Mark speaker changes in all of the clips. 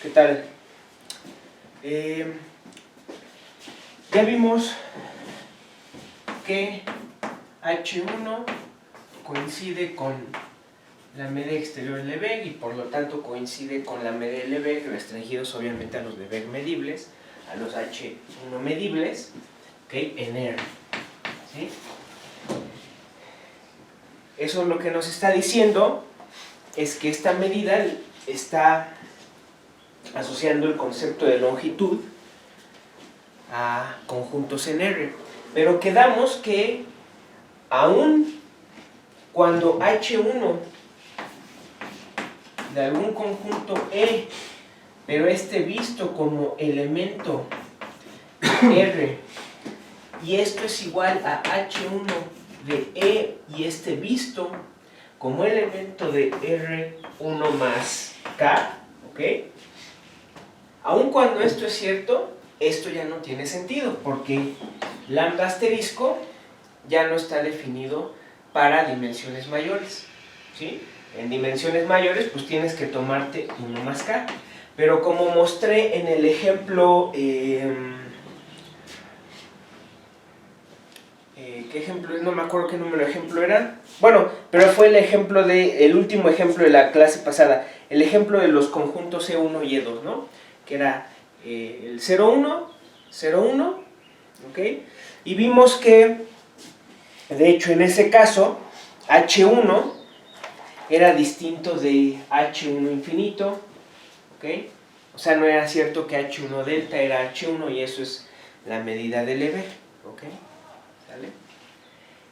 Speaker 1: ¿Qué tal? Ya vimos que H1 coincide con la media exterior de Lebesgue y por lo tanto coincide con la media de Lebesgue, restringidos obviamente a los Lebesgue medibles, a los H1 medibles, ¿okay? En R. ¿Sí? Eso lo que nos está diciendo es que esta medida está asociando el concepto de longitud a conjuntos en R. Pero quedamos que aun cuando H1 de algún conjunto E, pero este visto como elemento R, y esto es igual a H1 de E, y este visto como elemento de R1 más K, ¿ok? Aun cuando esto es cierto, esto ya no tiene sentido, porque lambda asterisco ya no está definido para dimensiones mayores, ¿sí? En dimensiones mayores pues tienes que tomarte 1 más K, pero como mostré en el ejemplo, ¿qué ejemplo? No me acuerdo qué número de ejemplo era. Bueno, pero fue el último ejemplo de la clase pasada, el ejemplo de los conjuntos E1 y E2, ¿no? Que era el 0,1, 0,1, ¿ok? Y vimos que, de hecho, en ese caso, H1 era distinto de H1 infinito, ¿ok? O sea, no era cierto que H1 delta era H1 y eso es la medida de Lebesgue, ¿ok? ¿Sale?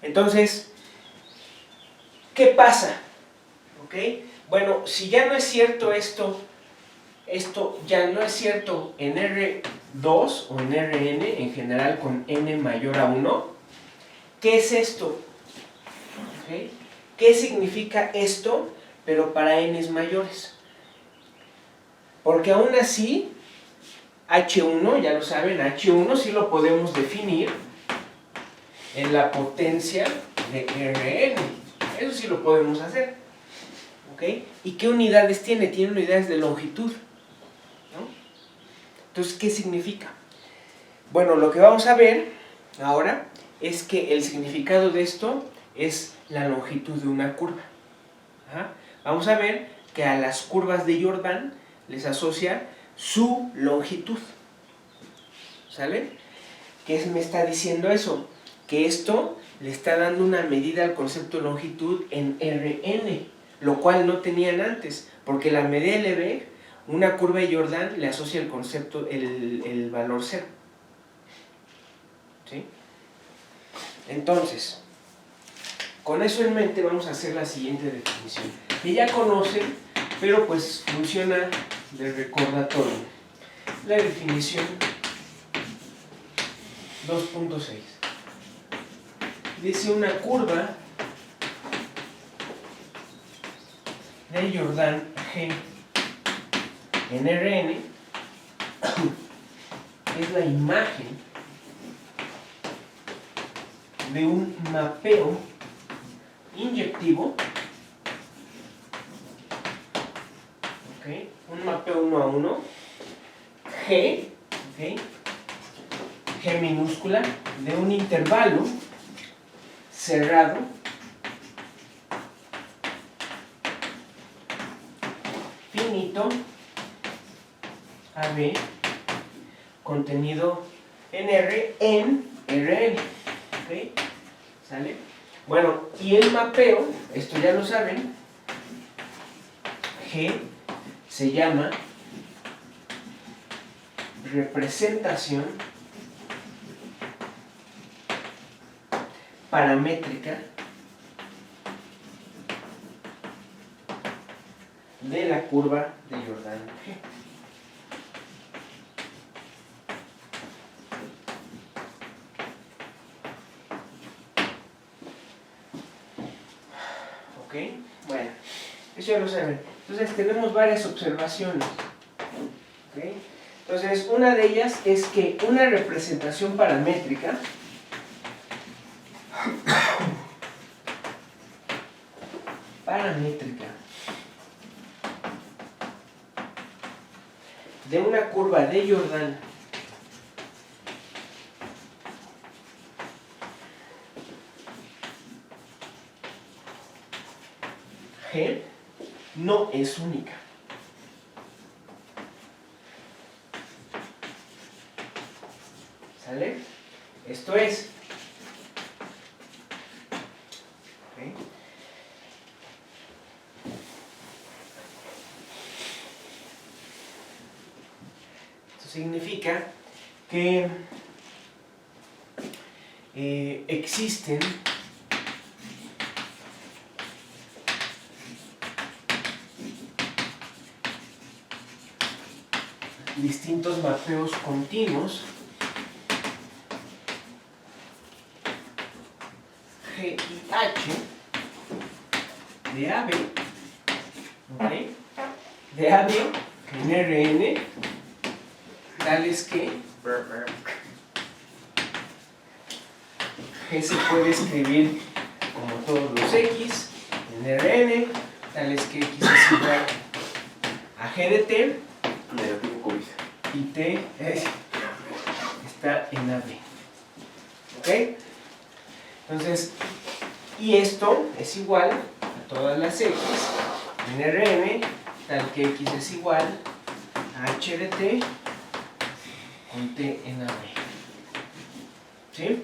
Speaker 1: Entonces, ¿qué pasa? ¿Ok? Bueno, si ya no es cierto esto ya no es cierto en R2 o en Rn, en general con n mayor a 1, ¿qué es esto? ¿Okay? ¿Qué significa esto, pero para n's mayores? Porque aún así, H1, ya lo saben, H1 sí lo podemos definir en la potencia de Rn. Eso sí lo podemos hacer. ¿Okay? ¿Y qué unidades tiene? Tiene unidades de longitud, ¿no? Entonces, ¿qué significa? Bueno, lo que vamos a ver ahora es que el significado de esto es la longitud de una curva. Ajá. Vamos a ver que a las curvas de Jordan les asocia su longitud. ¿Sale? ¿Qué me está diciendo eso? Que esto le está dando una medida al concepto de longitud en Rn, lo cual no tenían antes, porque la medida de Lebesgue, una curva de Jordan le asocia el concepto, el valor 0. ¿Sí? Entonces, con eso en mente vamos a hacer la siguiente definición, que ya conocen, pero pues funciona de recordatorio. La definición 2.6 dice una curva de Jordan G en Rn es la imagen de un mapeo inyectivo, ¿okay? Un mapeo 1 a 1, G, ¿okay? G minúscula, de un intervalo cerrado finito AB contenido en R en Rn, ¿okay? ¿Sale? Bueno, y el mapeo, esto ya lo saben, G se llama representación paramétrica de la curva de Jordan G. ¿Ok? Bueno, eso ya lo saben. Entonces tenemos varias observaciones. ¿Ok? Entonces, una de ellas es que una representación paramétrica de una curva de Jordan G no es única. ¿Sale? Esto es. ¿Okay? Esto significa que existen distintos mapeos continuos G y H de AB, ¿okay? De AB en Rn, tales que G se puede escribir como todos los X en Rn, tales que X es igual a G de T y T está en AB. ¿Ok? Entonces, y esto es igual a todas las X en Rn, tal que X es igual a H de T con T en AB. ¿Sí?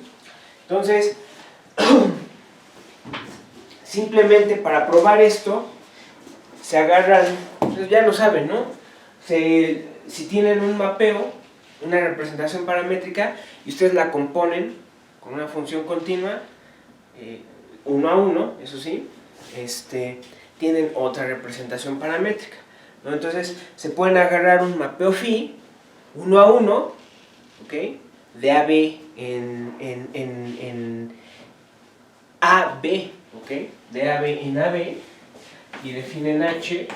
Speaker 1: Entonces, simplemente para probar esto, se agarran, pues ya lo saben, ¿no? Si tienen un mapeo, una representación paramétrica, y ustedes la componen con una función continua, uno a uno, eso sí, tienen otra representación paramétrica, ¿no? Entonces, se pueden agarrar un mapeo phi, uno a uno, ¿ok? De AB en AB, ¿ok? De AB en AB, y definen H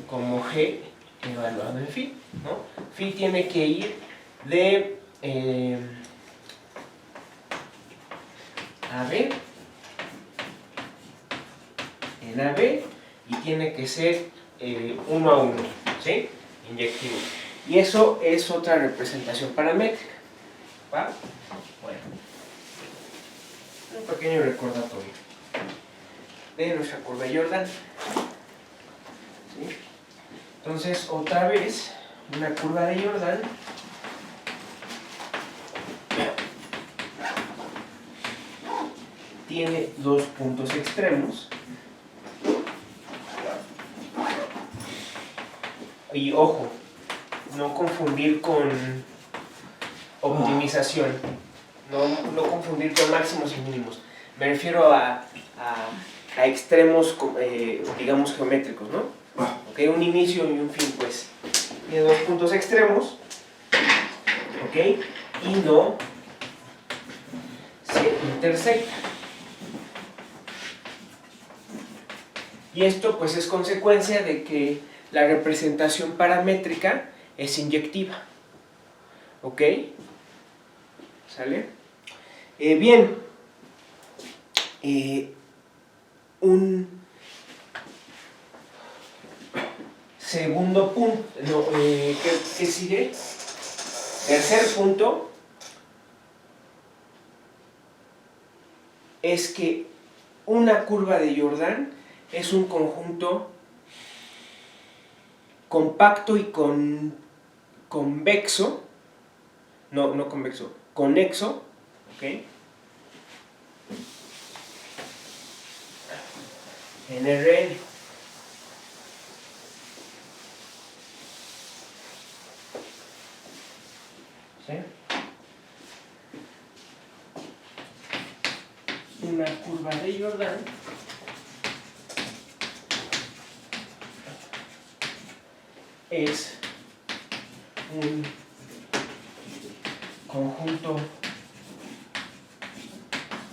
Speaker 1: como G evaluado en phi, ¿no? Phi tiene que ir de AB en AB y tiene que ser uno a uno, ¿sí? Inyectivo. Y eso es otra representación paramétrica, ¿va? Bueno, un pequeño recordatorio de nuestra curva de Jordan. ¿Sí? Entonces, otra vez, una curva de Jordan tiene dos puntos extremos. Y ojo, no confundir con optimización, no confundir con máximos y mínimos. Me refiero a extremos, digamos, geométricos, ¿no? Okay, un inicio y un fin, pues. Tiene dos puntos extremos, ¿ok? Y no se intersecta. Y esto, pues, es consecuencia de que la representación paramétrica es inyectiva, ¿ok? ¿Sale? Bien, un segundo punto, no, ¿qué sigue? Tercer punto es que una curva de Jordan es un conjunto compacto y convexo, no convexo, conexo, ¿ok? En Rn. ¿Sí? Una curva de Jordan es un conjunto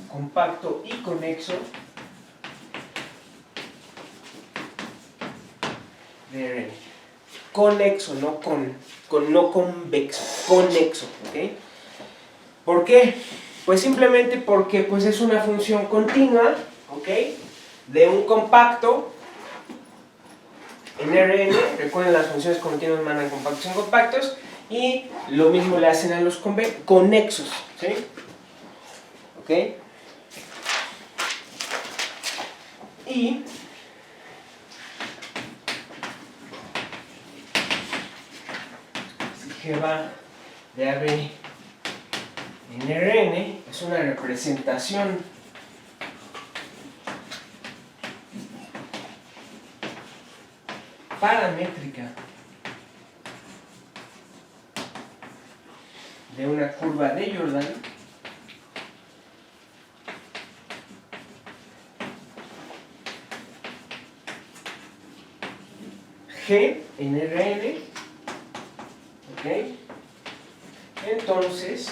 Speaker 1: compacto y conexo de Rn. Conexo, no convexo, conexo, ¿ok? ¿Por qué? Pues simplemente porque pues es una función continua, ¿ok? De un compacto en Rn, recuerden las funciones continuas mandan compactos en compactos, y lo mismo le hacen a los conexos, ¿sí? ¿Ok? Y si G va de AB en Rn, es una representación paramétrica de una curva de Jordan G en Rn, ¿ok? Entonces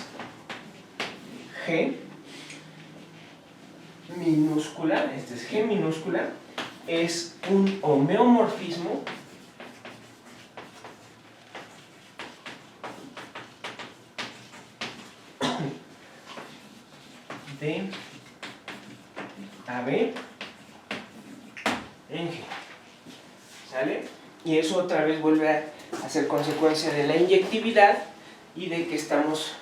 Speaker 1: G minúscula, este es G minúscula, es un homeomorfismo de AB en G, ¿sale? Y eso otra vez vuelve a ser consecuencia de la inyectividad y de que estamos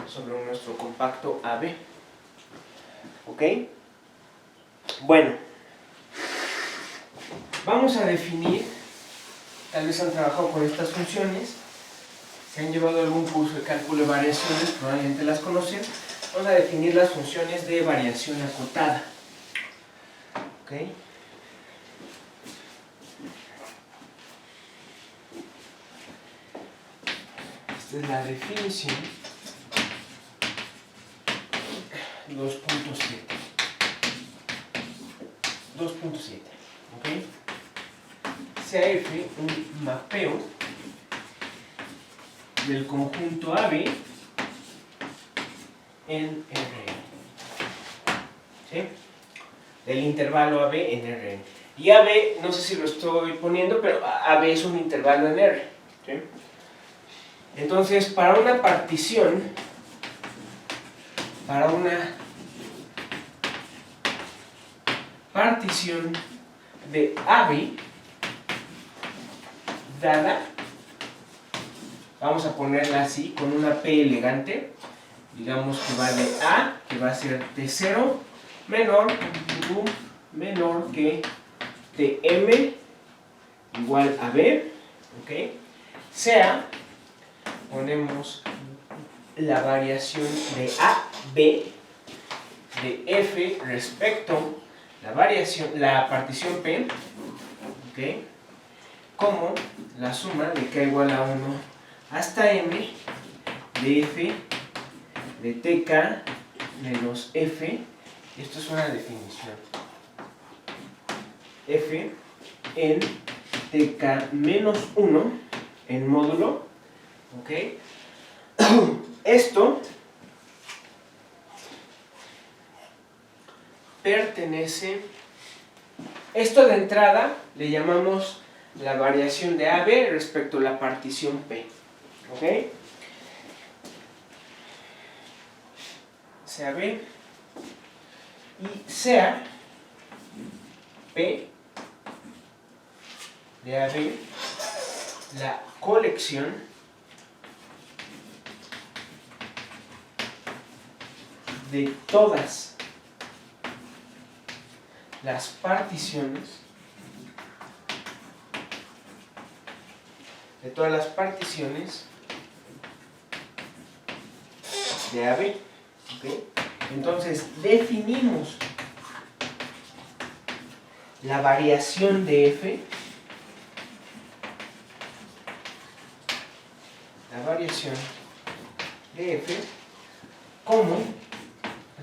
Speaker 1: sobre nuestro compacto AB. ¿Ok? Bueno, vamos a definir, tal vez han trabajado con estas funciones, si han llevado algún curso de cálculo de variaciones, probablemente las conocen. Vamos a definir las funciones de variación acotada. ¿Ok? Esta es la definición 2.7. 2.7. ¿Ok? Sea F un mapeo del conjunto AB en Rn. ¿Sí? Del intervalo AB en Rn. Y AB, no sé si lo estoy poniendo, pero AB es un intervalo en R. ¿Sí? Entonces, para una partición, de AB dada, vamos a ponerla así, con una P elegante, digamos que va de A, que va a ser T0 menor que Tm igual a B, ¿ok? Sea, ponemos la variación de AB de F respecto la partición P, ¿ok? Como la suma de K igual a 1 hasta M de F de TK menos F, esto es una definición, F en TK menos 1 en módulo, ¿ok? Esto pertenece, esto de entrada le llamamos la variación de AB respecto a la partición P, ¿ok? Sea B y sea P de AB la colección de todas las particiones de AB, ¿okay? Entonces definimos la variación de F, como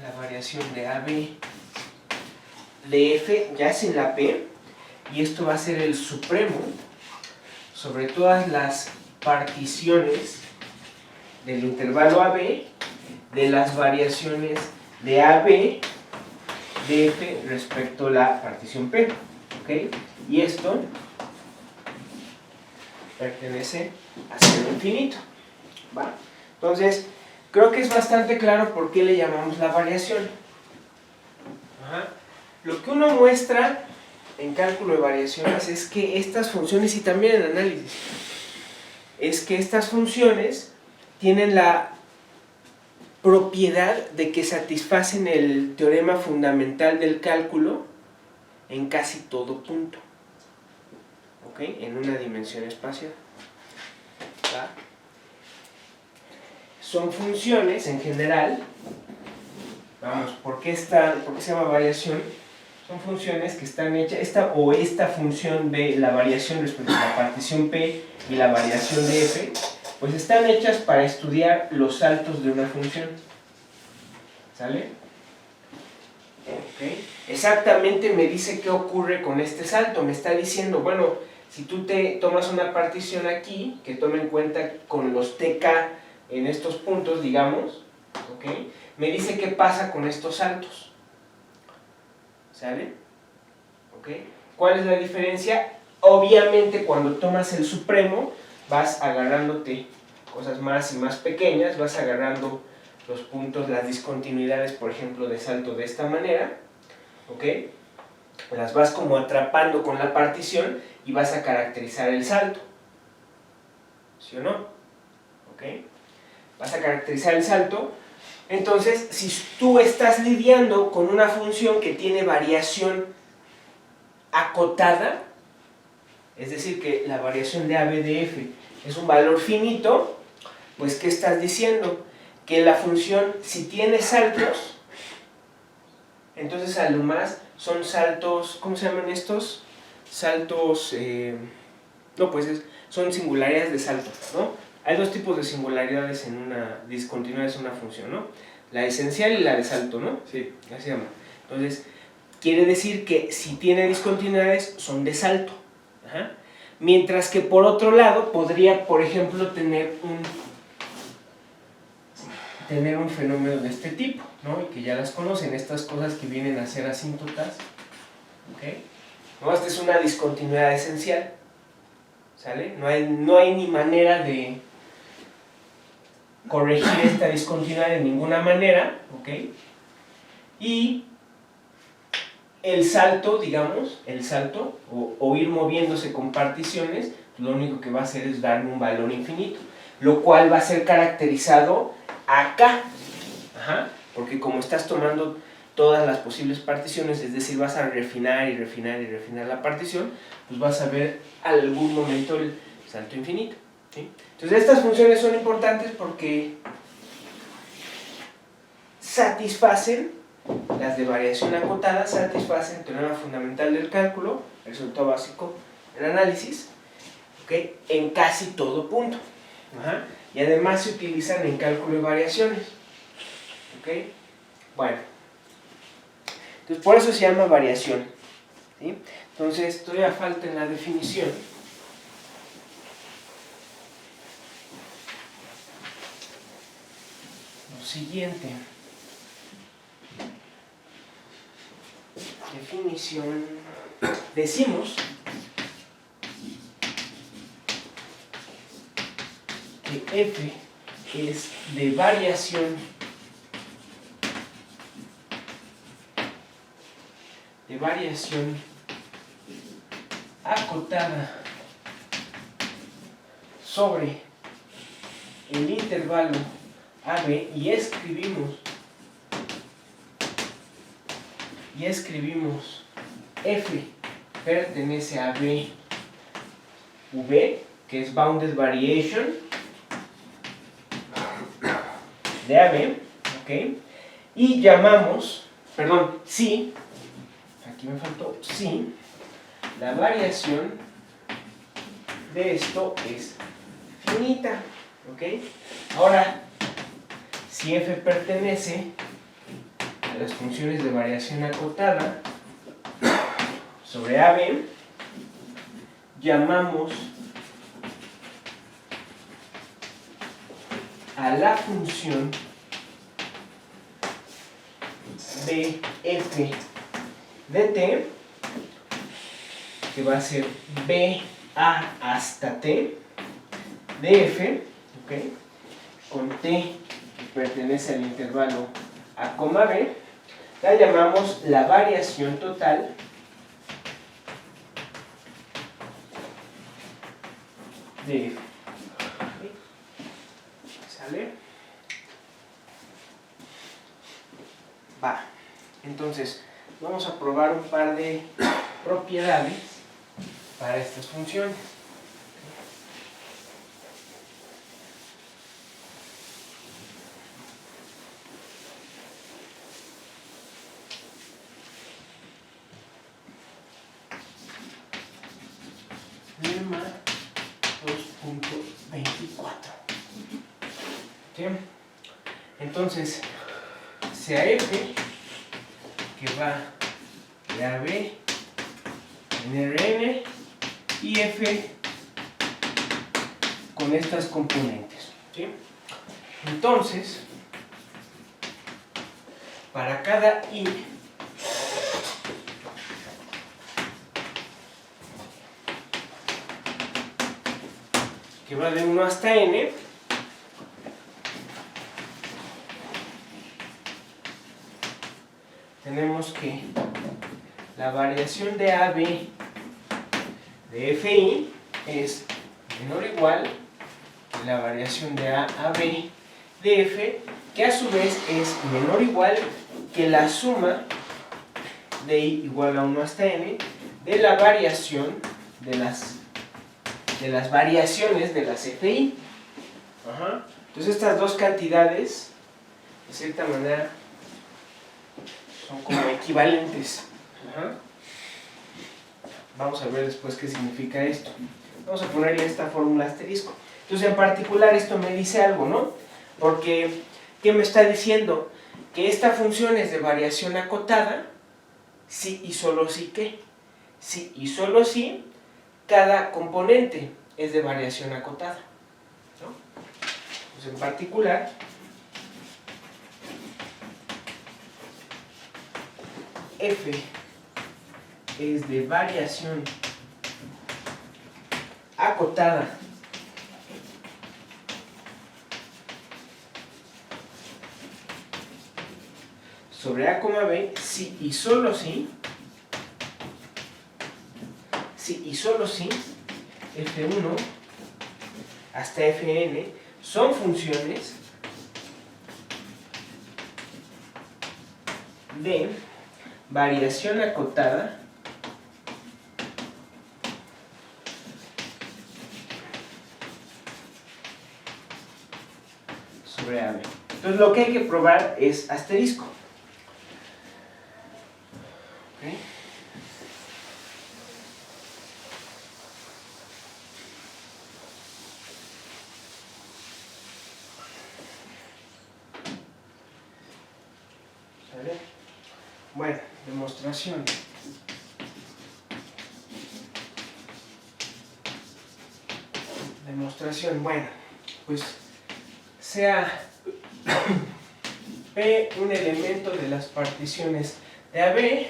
Speaker 1: la variación de AB de F ya sin la P, y esto va a ser el supremo sobre todas las particiones del intervalo AB de las variaciones de AB de F respecto a la partición P, ¿ok? Y esto pertenece a cero infinito, ¿va? Entonces, creo que es bastante claro por qué le llamamos la variación. Ajá. Lo que uno muestra en cálculo de variaciones es que estas funciones, y también en análisis, es que estas funciones tienen la propiedad de que satisfacen el teorema fundamental del cálculo en casi todo punto, ¿ok? En una dimensión espacial. ¿Va? Son funciones en general, vamos, ¿por qué se llama variación? Son funciones que están hechas, esta función de la variación respecto a la partición P y la variación de F, pues están hechas para estudiar los saltos de una función. ¿Sale? Okay. Exactamente me dice qué ocurre con este salto. Me está diciendo, bueno, si tú te tomas una partición aquí, que tome en cuenta con los TK en estos puntos, digamos, ¿okay? Me dice qué pasa con estos saltos. ¿Sale? ¿Okay? ¿Cuál es la diferencia? Obviamente cuando tomas el supremo vas agarrándote cosas más y más pequeñas, vas agarrando los puntos, las discontinuidades, por ejemplo, de salto de esta manera, ¿ok? Las vas como atrapando con la partición y vas a caracterizar el salto, ¿sí o no? ¿Ok? Vas a caracterizar el salto. Entonces, si tú estás lidiando con una función que tiene variación acotada, es decir, que la variación de A, B, de F es un valor finito, pues ¿qué estás diciendo? Que la función, si tiene saltos, entonces a lo más son saltos, ¿cómo se llaman estos? Saltos, son singularidades de salto, ¿no? Hay dos tipos de singularidades en una discontinuidad en una función, ¿no? La esencial y la de salto, ¿no? Sí, así se llama. Entonces, quiere decir que si tiene discontinuidades son de salto. Ajá. Mientras que por otro lado podría, por ejemplo, tener un fenómeno de este tipo, ¿no? Y que ya las conocen, estas cosas que vienen a ser asíntotas, ¿ok? ¿No? Esta es una discontinuidad esencial, ¿sale? No hay ni manera de corregir esta discontinuidad de ninguna manera, ¿ok? Y el salto, digamos, o ir moviéndose con particiones, lo único que va a hacer es darme un valor infinito, lo cual va a ser caracterizado acá. Ajá. Porque como estás tomando todas las posibles particiones, es decir, vas a refinar y refinar y refinar la partición, pues vas a ver algún momento el salto infinito, ¿sí? Entonces estas funciones son importantes porque satisfacen, las de variación acotada, satisfacen el teorema fundamental del cálculo, el resultado básico del análisis, ¿okay? En casi todo punto. Ajá. Y además se utilizan en cálculo de variaciones. ¿Okay? Bueno, entonces por eso se llama variación, ¿sí? Entonces todavía falta en la definición lo siguiente. Definición. Decimos que F es de variación acotada sobre el intervalo AB y escribimos F pertenece a B V, que es bounded variation de AB, ¿ok? Y llamamos, si, aquí me faltó, si la variación de esto es finita, ¿ok? Ahora, si F pertenece a las funciones de variación acotada sobre AB, llamamos a la función de F de T, que va a ser BA hasta T de F, ¿okay? Con T que pertenece al intervalo A, B, la llamamos la variación total de F. ¿Okay? ¿Sale? Va. Entonces, vamos a probar un par de propiedades para estas funciones. Lema 2.24. ¿Sí? Entonces, sea F que va de AB en Rn y F con estas componentes. ¿Sí? Entonces, para cada I que va de 1 hasta n, tenemos que la variación de AB de Fi es menor o igual que la variación de AB de F, que a su vez es menor o igual que la suma de I igual a 1 hasta n de la variación de las variaciones de las Fi. Ajá. Entonces estas dos cantidades, de cierta manera, son como equivalentes. Ajá. Vamos a ver después qué significa esto. Vamos a ponerle esta fórmula asterisco. Entonces en particular esto me dice algo, ¿no? Porque, ¿qué me está diciendo? Que esta función es de variación acotada, si y solo si ¿qué? Si y solo si cada componente es de variación acotada, ¿no? Pues en particular, F es de variación acotada sobre A, B, si y solo si F1 hasta Fn son funciones de variación acotada sobre AB. Entonces lo que hay que probar es asterisco. ¿Okay? ¿Sale? Bueno, demostración. Bueno, pues sea P un elemento de las particiones de AB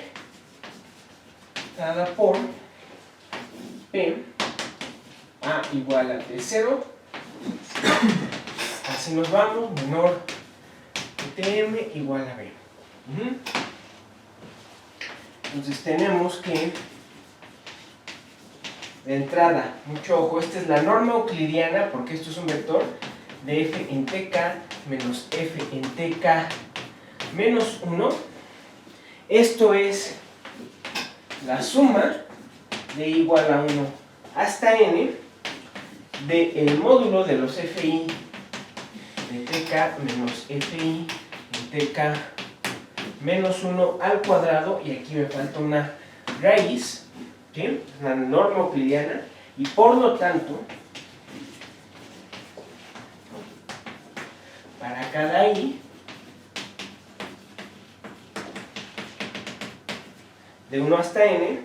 Speaker 1: dada por P A igual a T0, así nos vamos, menor que Tm igual a B. Entonces tenemos que, de entrada, mucho ojo, esta es la norma euclidiana, porque esto es un vector de f en tk menos f en tk menos 1. Esto es la suma de igual a 1 hasta n del módulo de los fi de tk menos fi en tk menos 1 al cuadrado, y aquí me falta una raíz, ¿sí? Una norma euclidiana, y por lo tanto, para cada i de 1 hasta n,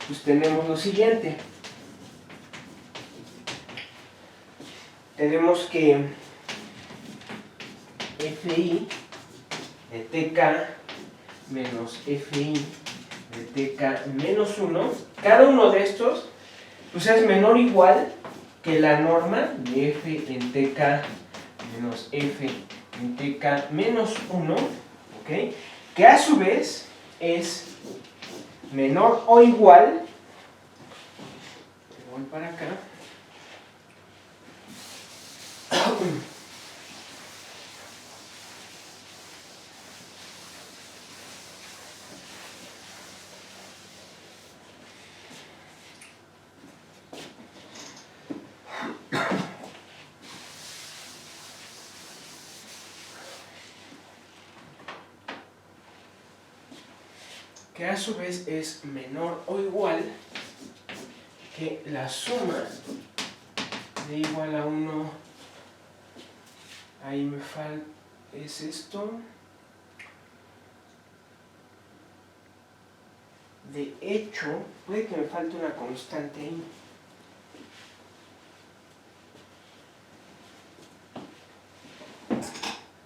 Speaker 1: pues tenemos lo siguiente. Tenemos que fi de tk menos fi de tk menos 1, cada uno de estos pues es menor o igual que la norma de f en tk menos f en tk menos 1, ¿ok? Que a su vez es menor o igual, voy para acá, que a su vez es menor o igual que la suma de igual a 1, ahí me falta, es esto, de hecho, puede que me falte una constante ahí.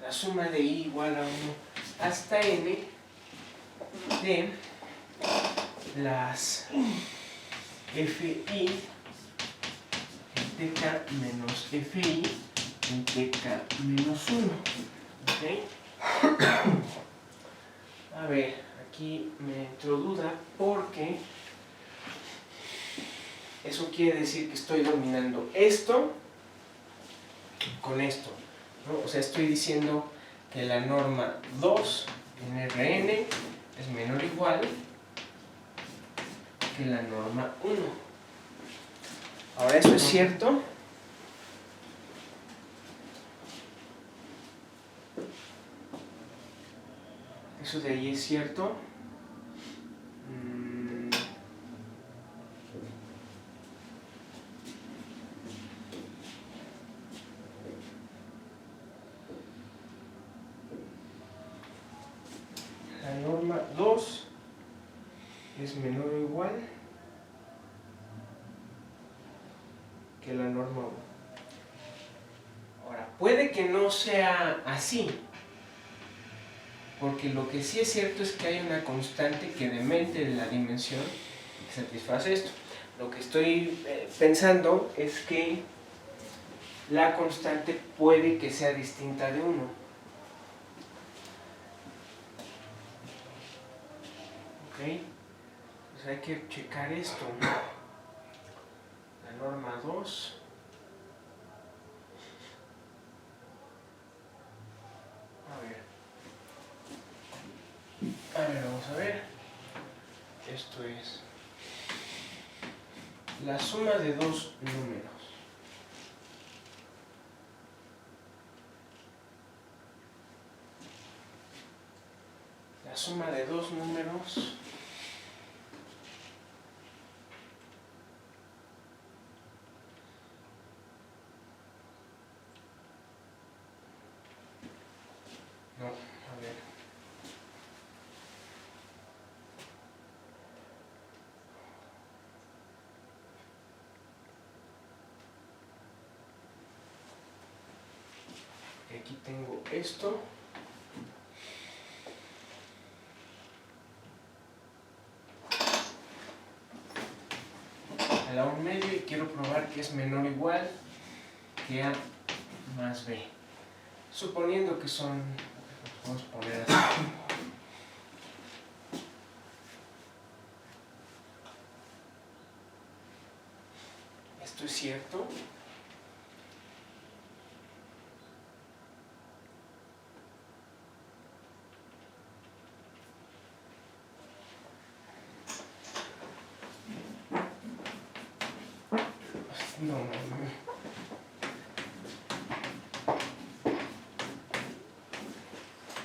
Speaker 1: La suma de i igual a 1 hasta n de las fi en tk menos fi en tk menos 1. ¿Okay? A ver, aquí me entró duda porque eso quiere decir que estoy dominando esto con esto, ¿no? O sea, estoy diciendo que la norma 2 en Rn es menor o igual que la norma 1. Ahora, ¿eso es cierto? ¿Eso de ahí es cierto? La norma 2 es menor o igual que la norma 1. Ahora, puede que no sea así, porque lo que sí es cierto es que hay una constante que demente de la dimensión que satisface esto. Lo que estoy pensando es que la constante puede que sea distinta de 1. ¿Ok? Pues hay que checar esto. La norma 2. A ver, vamos a ver. Esto es la suma de dos números. La suma de dos números no, a ver. Aquí tengo esto. A la 1 medio y quiero probar que es menor o igual que A más B. Suponiendo que son, vamos a poner así. ¿Esto es cierto? No.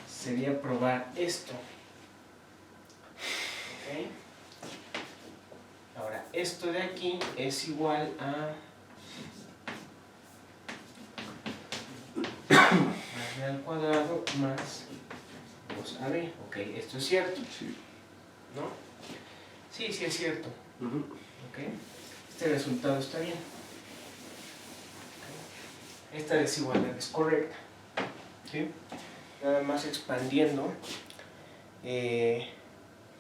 Speaker 1: Sería probar esto. ¿Ok? Ahora, esto de aquí es igual a más b al cuadrado más 2ab. Ok, esto es cierto.
Speaker 2: Sí.
Speaker 1: ¿No? Sí, sí es cierto. Ok. Este resultado está bien. Okay. Esta desigualdad es correcta. ¿Sí? Nada más expandiendo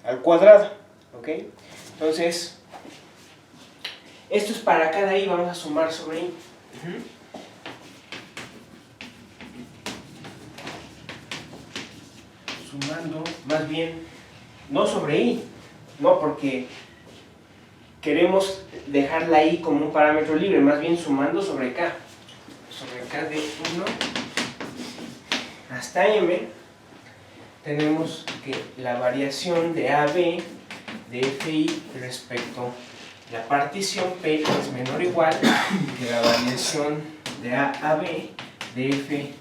Speaker 1: al cuadrado. ¿Ok? Entonces, esto es para cada i, vamos a sumar sobre i. Sumando, más bien, no sobre i, no, porque queremos dejar la i como un parámetro libre, más bien sumando sobre k. Sobre acá de 1 hasta m, tenemos que la variación de AB de FI respecto a la partición P es menor o igual que la variación de A a B de F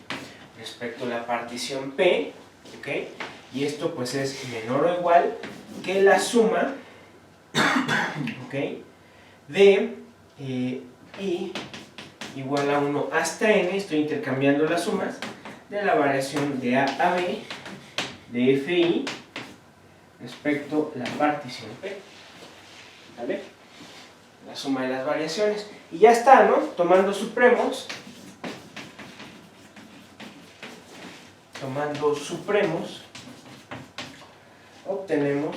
Speaker 1: respecto a la partición P, ¿ok? Y esto pues es menor o igual que la suma, ¿ok? De I igual a 1 hasta n, estoy intercambiando las sumas, de la variación de A a B de FI respecto a la partición P, ¿vale? La suma de las variaciones. Y ya está, ¿no? Tomando supremos, obtenemos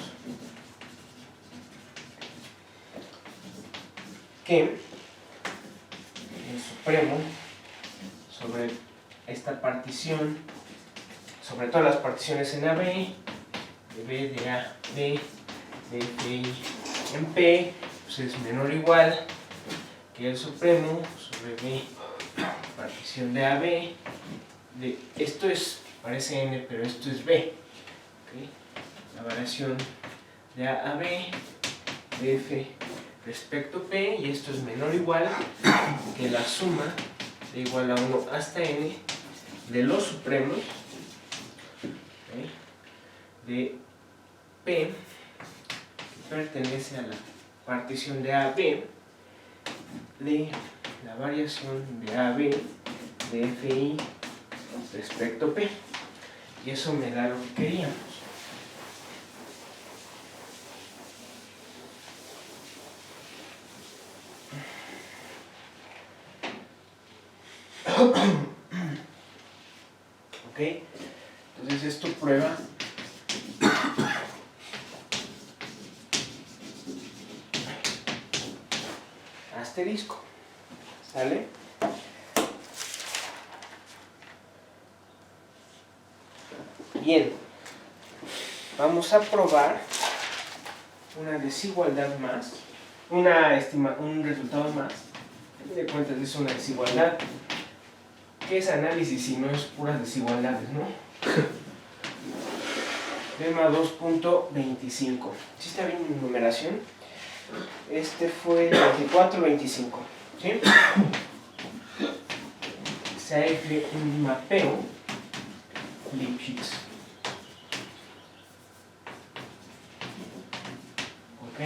Speaker 1: que el supremo sobre esta partición, sobre todas las particiones en AB, de B de A, B, de FI en P, pues es menor o igual que el supremo sobre B, partición de AB, de, esto es, parece N, pero esto es B, ¿okay? La variación de A a B, de F respecto a P, y esto es menor o igual que la suma de igual a 1 hasta N de los supremos, ¿okay? De P, que pertenece a la partición de AB, de la variación de AB de FI respecto a P. Y eso me da lo que queríamos. Ok, entonces esto prueba asterisco, ¿sale? Bien, vamos a probar una desigualdad más, un resultado más. De cuentas es una desigualdad. ¿Qué es análisis si no es puras desigualdades, no? Tema 2.25. ¿Sí está bien mi numeración? Este fue el 24-25, ¿sí? Se hace un mapeo Lipschitz. ¿Ok?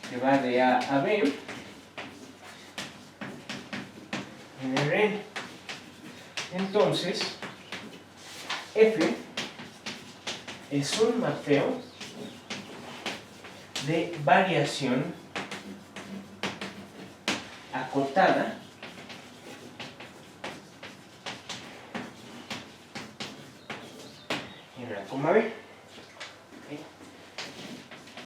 Speaker 1: Que va de A a B en Rn. Entonces, F es un mapeo de variación acotada en A, B. ¿Okay?